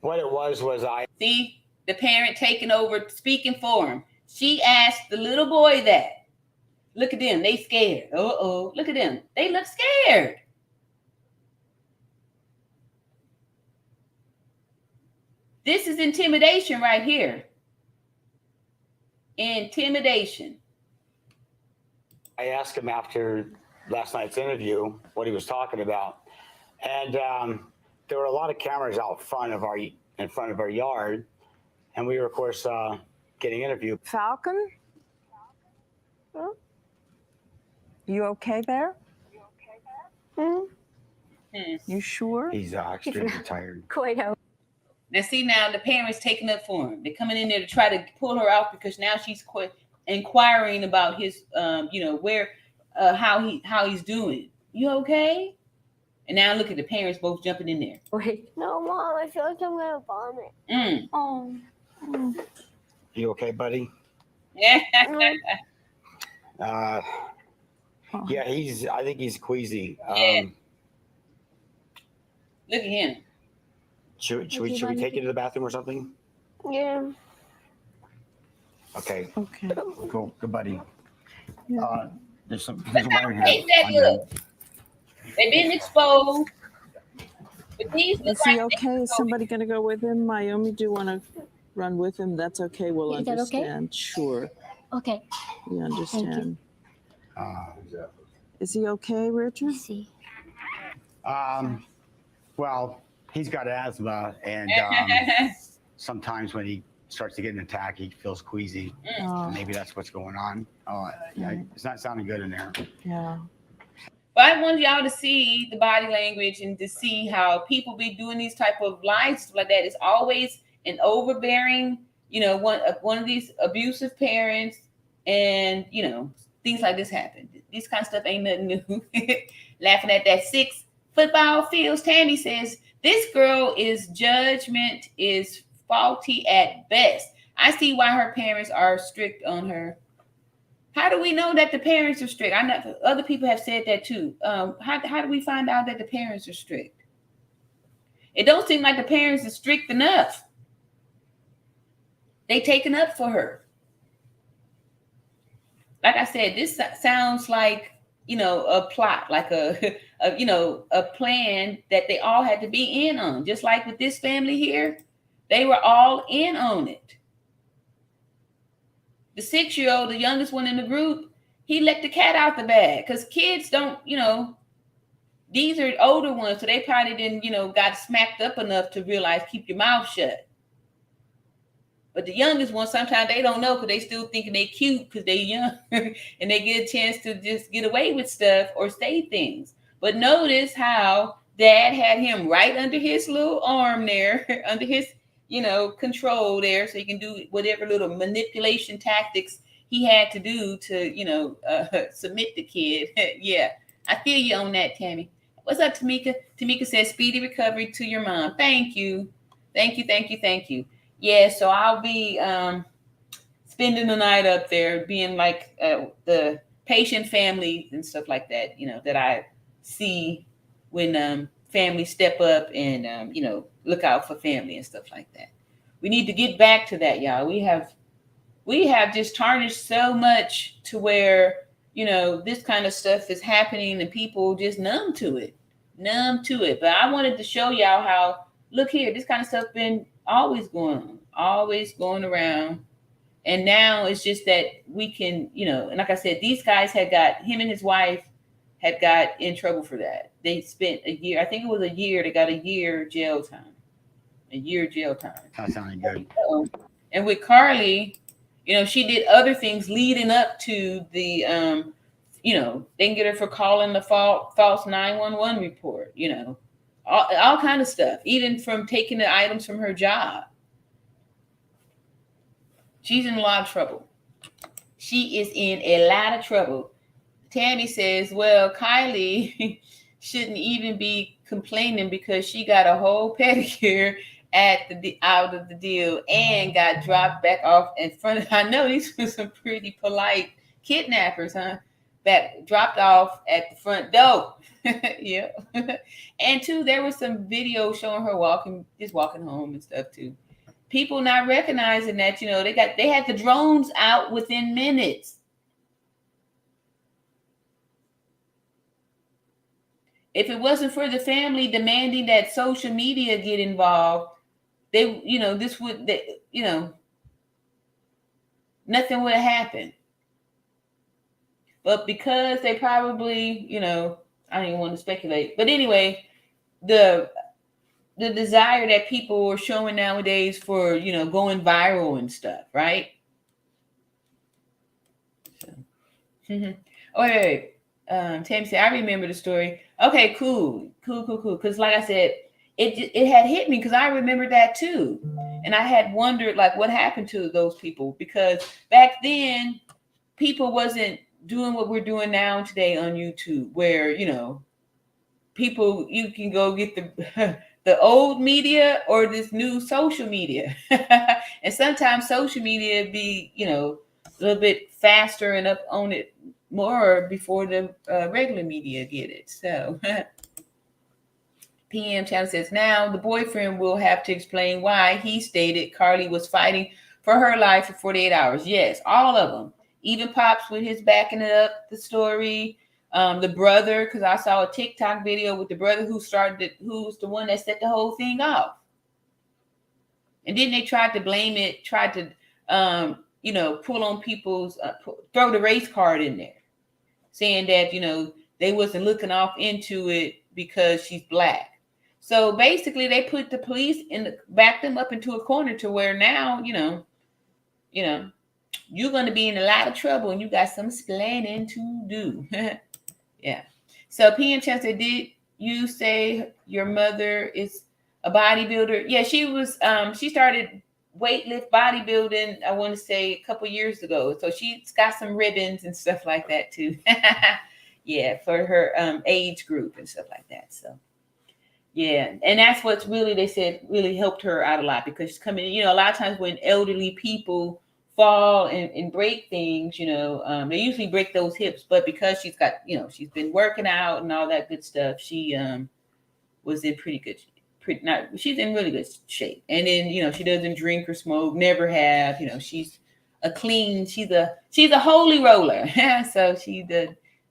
What it was I... See, the parent taking over, speaking for him. She asked the little boy that. Look at them. They scared. Uh-oh. Look at them. They look scared. This is intimidation right here. Intimidation. I asked him after last night's interview what he was talking about. And there were a lot of cameras out in front of our yard. And we were, of course, getting interviewed. Falcon? Huh? You okay there? You sure? He's extremely tired. Quite out. Now see, now the parents taking up for him. They're coming in there to try to pull her out because now she's inquiring about his, where, how he's doing. You okay? And now look at the parents both jumping in there. Wait. No, Mom, I feel like I'm going to vomit. You okay, buddy? Yeah. Yeah, I think he's queasy. Look at him. Should we take you to the bathroom or something? Yeah. Okay. Okay. Cool. Good buddy. Yeah. There's a wire here. Ain't that look? They've been exposed. But these Is he okay? Is somebody going to go with him? Mayumi, do you want to run with him? That's okay. We'll Is that okay? understand. Sure. Okay. We understand. Thank Is he okay, Richard? See. Well, he's got asthma, and sometimes when he starts to get an attack, he feels queasy. Maybe that's what's going on. It's not sounding good in there. Yeah. But I want y'all to see the body language and to see how people be doing these type of lives like that. It's always an overbearing, one of these abusive parents, and things like this happen. This kind of stuff ain't nothing new. Laughing at that 6 football fields. Tammy says this girl judgment is faulty at best. I see why her parents are strict on her. How do we know that the parents are strict? I know other people have said that too. How do we find out that the parents are strict? It don't seem like the parents are strict enough. They taking up for her. Like I said, this sounds like a plot, like a plan that they all had to be in on. Just like with this family here, they were all in on it. The 6-year-old, the youngest one in the group, he let the cat out the bag because kids don't, these are older ones, so they probably didn't, got smacked up enough to realize keep your mouth shut. But the youngest one, sometimes they don't know because they still thinking they cute because they young and they get a chance to just get away with stuff or say things. But notice how Dad had him right under his little arm there, under his, control there, so he can do whatever little manipulation tactics he had to do to, submit the kid. Yeah, I feel you on that, Tammy. What's up, Tamika? Tamika says, speedy recovery to your mom. Thank you. Thank you, thank you, thank you. Yeah, so I'll be spending the night up there, being like the patient family and stuff like that, you know, that I see when families step up and, you know, look out for family and stuff like that. We need to get back to that, y'all. We have just tarnished so much to where, you know, this kind of stuff is happening and people just numb to it. But I wanted to show y'all how, look here, this kind of stuff been always going on, always going around. And now it's just that we can, you know, and like I said, these guys him and his wife had got in trouble for that. They spent a year, I think it was a year, they got a year jail time. That sounded good. And with Carlee, you know, she did other things leading up to the, you know, they can get her for calling the false 911 report, you know, all kind of stuff, even from taking the items from her job. She's in a lot of trouble. She is in a lot of trouble. Tammy says, well, Kylie shouldn't even be complaining because she got a whole pedicure out of the deal and got dropped back off in front of, I know these were some pretty polite kidnappers, huh? That dropped off at the front door. Yeah. And two, there was some video showing her walking home and stuff too. People not recognizing that, you know, they had the drones out within minutes. If it wasn't for the family demanding that social media get involved, they, you know, nothing would have happened. But because they probably, you know, I don't even want to speculate. But anyway, the desire that people are showing nowadays for, you know, going viral and stuff, right? So. Oh, wait. Tammy said, I remember the story. Okay, cool. Because like I said, it had hit me because I remember that too. And I had wondered, like, what happened to those people? Because back then, people wasn't doing what we're doing now today on YouTube, where, you know, people, you can go get the old media or this new social media. And sometimes social media be, you know, a little bit faster and up on it more before the regular media get it. So PM Channel says, now the boyfriend will have to explain why he stated Carlee was fighting for her life for 48 hours. Yes, all of them. Even Pops with his backing it up, the story. The brother, because I saw a TikTok video with the brother who's the one that set the whole thing off. And then they tried to blame it, you know, pull on people's, throw the race card in there, saying that, you know, they wasn't looking off into it because she's black. So basically they put the police back them up into a corner to where now, you know, you're going to be in a lot of trouble and you got some explaining to do. Yeah. So PM Chance, did you say your mother is a bodybuilder? Yeah, she was, she started weightlift bodybuilding, I want to say a couple years ago. So she's got some ribbons and stuff like that too. Yeah, for her age group and stuff like that. So yeah, and that's what's really, they said, really helped her out a lot, because she's coming, you know, a lot of times when elderly people fall and break things, you know, they usually break those hips, but because she's got, you know, she's been working out and all that good stuff, she was in she's in really good shape. And then, you know, she doesn't drink or smoke, never have, you know, she's a holy roller. So she does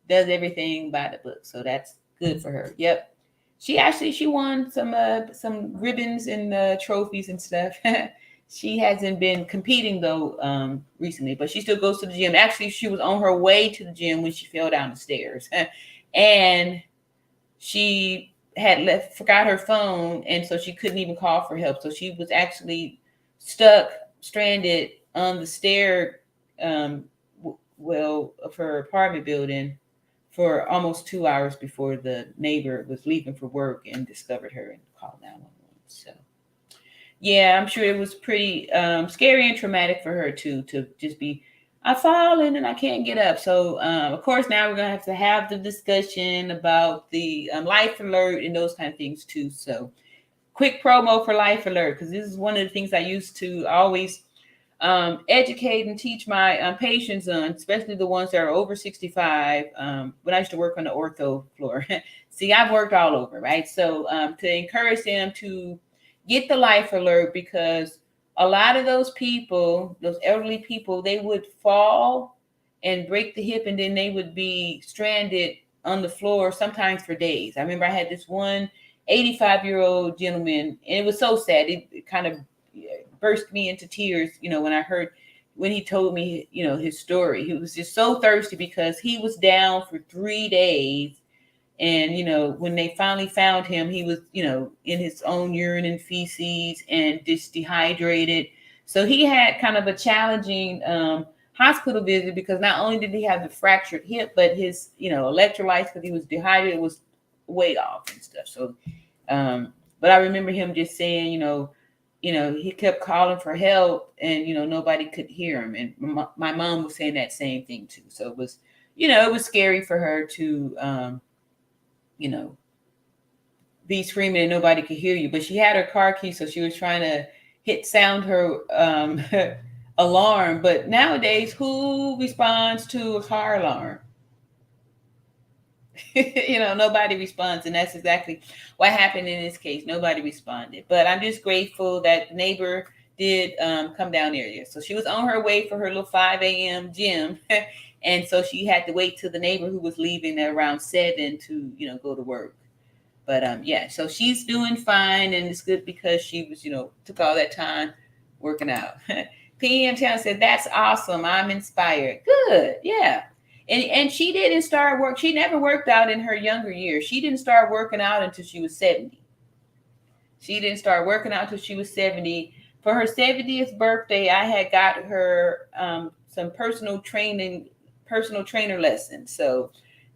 everything by the book. So that's good for her. Yep. She won some ribbons and trophies and stuff. She hasn't been competing though recently, but she still goes to the gym. Actually, she was on her way to the gym when she fell down the stairs, and she had forgot her phone, and so she couldn't even call for help. So she was actually stranded on the stair of her apartment building for almost 2 hours before the neighbor was leaving for work and discovered her and called 911. So yeah, I'm sure it was pretty scary and traumatic for her too, to just be, I've fallen and I can't get up. So, of course, now we're going to have the discussion about the Life Alert and those kind of things too. So, quick promo for Life Alert, because this is one of the things I used to always educate and teach my patients on, especially the ones that are over 65. When I used to work on the ortho floor. See, I've worked all over, right? So, to encourage them to get the Life Alert, because a lot of those people, those elderly people, they would fall and break the hip, and then they would be stranded on the floor sometimes for days. I remember I had this one 85-year-old gentleman, and it was so sad. It kind of burst me into tears, when he told me, his story. He was just so thirsty because he was down for 3 days. And, when they finally found him, he was, in his own urine and feces and just dehydrated. So he had kind of a challenging hospital visit, because not only did he have the fractured hip, but his, electrolytes, because he was dehydrated, was way off and stuff. So, but I remember him just saying, he kept calling for help, and, nobody could hear him. And my mom was saying that same thing too. So it was, it was scary for her to, be screaming and nobody could hear you. But she had her car key, so she was trying to sound her alarm. But nowadays, who responds to a car alarm? Nobody responds. And that's exactly what happened in this case. Nobody responded. But I'm just grateful that the neighbor did come down there. So she was on her way for her little 5 a.m. gym. And so she had to wait till the neighbor, who was leaving at around 7, to, go to work. But so she's doing fine, and it's good because she was, took all that time working out. PM Channel said, "That's awesome. I'm inspired." Good. Yeah. And she didn't start work. She never worked out in her younger years. She didn't start working out until she was 70. She didn't start working out until she was 70. For her 70th birthday, I had got her some personal trainer lessons. So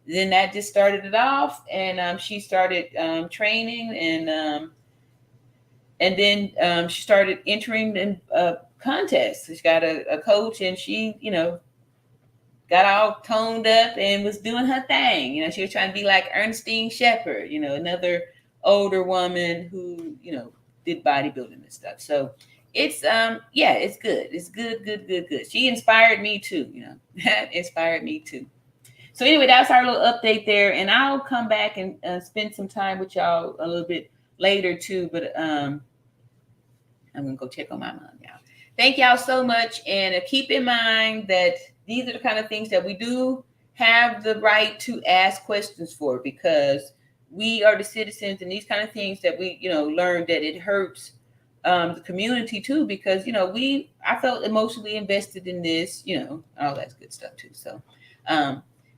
then that just started it off, and she started training, and then she started entering in contests. She's got a coach, and she, got all toned up and was doing her thing. She was trying to be like Ernestine Shepherd, another older woman who, did bodybuilding and stuff. So it's it's good. It's good. She inspired me too, inspired me too. So anyway, that's our little update there, and I'll come back and spend some time with y'all a little bit later too. But I'm gonna go check on my mom now. Thank y'all so much, and keep in mind that these are the kind of things that we do have the right to ask questions for, because we are the citizens, and these kind of things that we, learned that it hurts the community too, because I felt emotionally invested in this, all that good stuff too. So.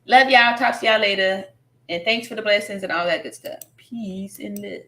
Love y'all. Talk to y'all later. And thanks for the blessings and all that good stuff. Peace and love.